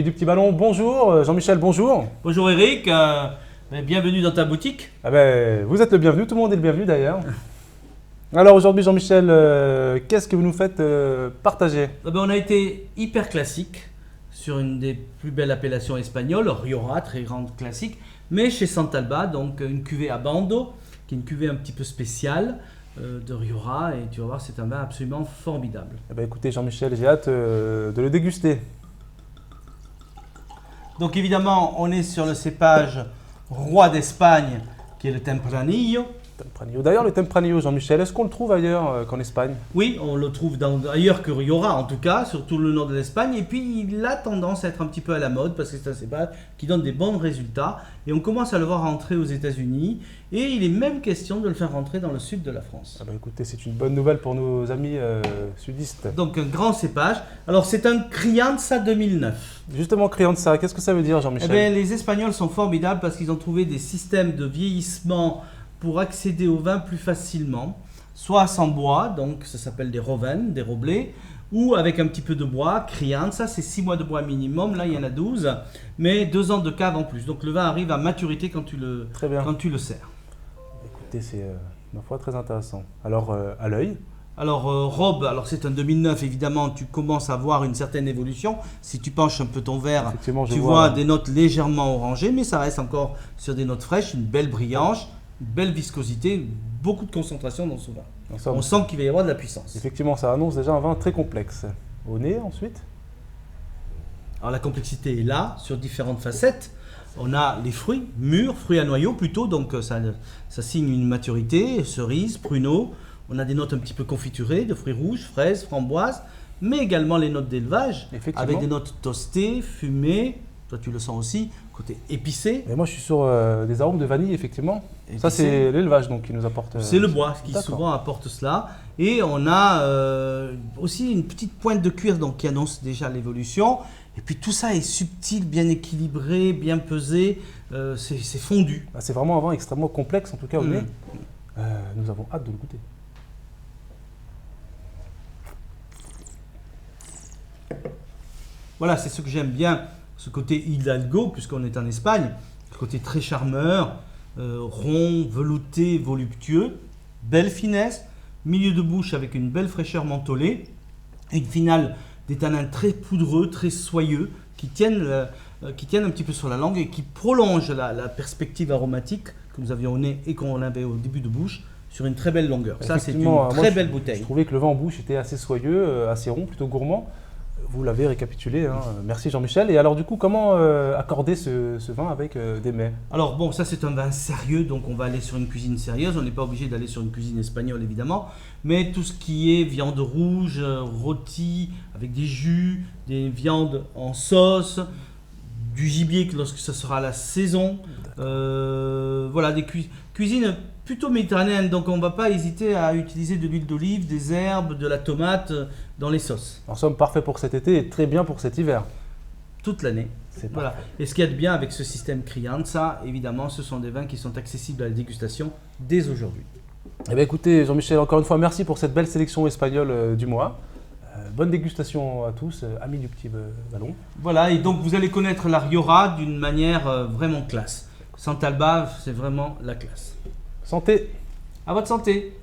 Amis du petit ballon, bonjour. Jean-Michel, bonjour. Bonjour Eric, bienvenue dans ta boutique. Vous êtes le bienvenu, tout le monde est le bienvenu d'ailleurs. Alors aujourd'hui Jean-Michel, qu'est-ce que vous nous faites partager? On a été hyper classique sur une des plus belles appellations espagnoles, Rioja, très grande classique, mais chez Santalba, donc une cuvée à Bando, qui est une cuvée un petit peu spéciale de Rioja, et tu vas voir, c'est un vin absolument formidable. Écoutez Jean-Michel, j'ai hâte de le déguster. Donc évidemment, on est sur le cépage roi d'Espagne, qui est le Tempranillo. D'ailleurs, le Tempranillo, Jean-Michel, est-ce qu'on le trouve ailleurs qu'en Espagne? Oui, on le trouve ailleurs que Rioja, en tout cas, surtout le nord de l'Espagne. Et puis, il a tendance à être un petit peu à la mode parce que c'est un cépage qui donne des bons résultats. Et on commence à le voir rentrer aux États-Unis. Et il est même question de le faire rentrer dans le sud de la France. Écoutez, c'est une bonne nouvelle pour nos amis sudistes. Donc, un grand cépage. Alors, c'est un Crianza 2009. Justement, Crianza, qu'est-ce que ça veut dire, Jean-Michel? Les Espagnols sont formidables parce qu'ils ont trouvé des systèmes de vieillissement pour accéder au vin plus facilement, soit sans bois, donc ça s'appelle des roven, des roblés, ou avec un petit peu de bois, Crianza, c'est 6 mois de bois minimum, là il y en a 12, mais 2 ans de cave en plus. Donc le vin arrive à maturité quand tu le sers. Écoutez, c'est ma foi très intéressant. Alors, à l'œil? Alors, robe, c'est un 2009, évidemment, tu commences à voir une certaine évolution. Si tu penches un peu ton verre, tu vois des notes légèrement orangées, mais ça reste encore sur des notes fraîches, une belle brillance, une belle viscosité, beaucoup de concentration dans ce vin. On sent qu'il va y avoir de la puissance. Effectivement, ça annonce déjà un vin très complexe. Au nez, ensuite? Alors, la complexité est là, sur différentes facettes. On a les fruits, mûrs, fruits à noyaux plutôt, donc ça signe une maturité, cerises, pruneaux. On a des notes un petit peu confiturées, de fruits rouges, fraises, framboises, mais également les notes d'élevage, avec des notes toastées, fumées. Toi, tu le sens aussi, côté épicé. Et moi, je suis sur des arômes de vanille, effectivement. Épicé. Ça, c'est l'élevage donc, qui nous apporte. C'est le bois qui souvent apporte cela. Et on a aussi une petite pointe de cuir donc, qui annonce déjà l'évolution. Et puis tout ça est subtil, bien équilibré, bien pesé. C'est fondu. C'est vraiment un vin extrêmement complexe, en tout cas au nez. Nous avons hâte de le goûter. Voilà, c'est ce que j'aime bien. Ce côté hidalgo, puisqu'on est en Espagne, ce côté très charmeur, rond, velouté, voluptueux, belle finesse, milieu de bouche avec une belle fraîcheur mentholée, et une finale des tanins très poudreux, très soyeux, qui tiennent un petit peu sur la langue et qui prolongent la perspective aromatique que nous avions au nez et qu'on avait au début de bouche sur une très belle longueur. Ça, c'est une très belle bouteille. Je trouvais que le vin en bouche était assez soyeux, assez rond, plutôt gourmand. Vous l'avez récapitulé, hein. Merci Jean-Michel. Et alors du coup, comment accorder ce vin avec des mets? Alors bon, ça c'est un vin sérieux, donc on va aller sur une cuisine sérieuse. On n'est pas obligé d'aller sur une cuisine espagnole évidemment, mais tout ce qui est viande rouge, rôti, avec des jus, des viandes en sauce, du gibier lorsque ça sera la saison. Voilà, des cuisines plutôt méditerranéennes, donc on ne va pas hésiter à utiliser de l'huile d'olive, des herbes, de la tomate dans les sauces. En somme, parfait pour cet été et très bien pour cet hiver. Toute l'année. Voilà. Et ce qu'il y a de bien avec ce système Crianza, évidemment, ce sont des vins qui sont accessibles à la dégustation dès aujourd'hui. Écoutez, Jean-Michel, encore une fois, merci pour cette belle sélection espagnole du mois. Bonne dégustation à tous, amis du petit ballon. Voilà, et donc vous allez connaître la Rioja d'une manière vraiment classe. Santalba, c'est vraiment la classe. Santé! À votre santé!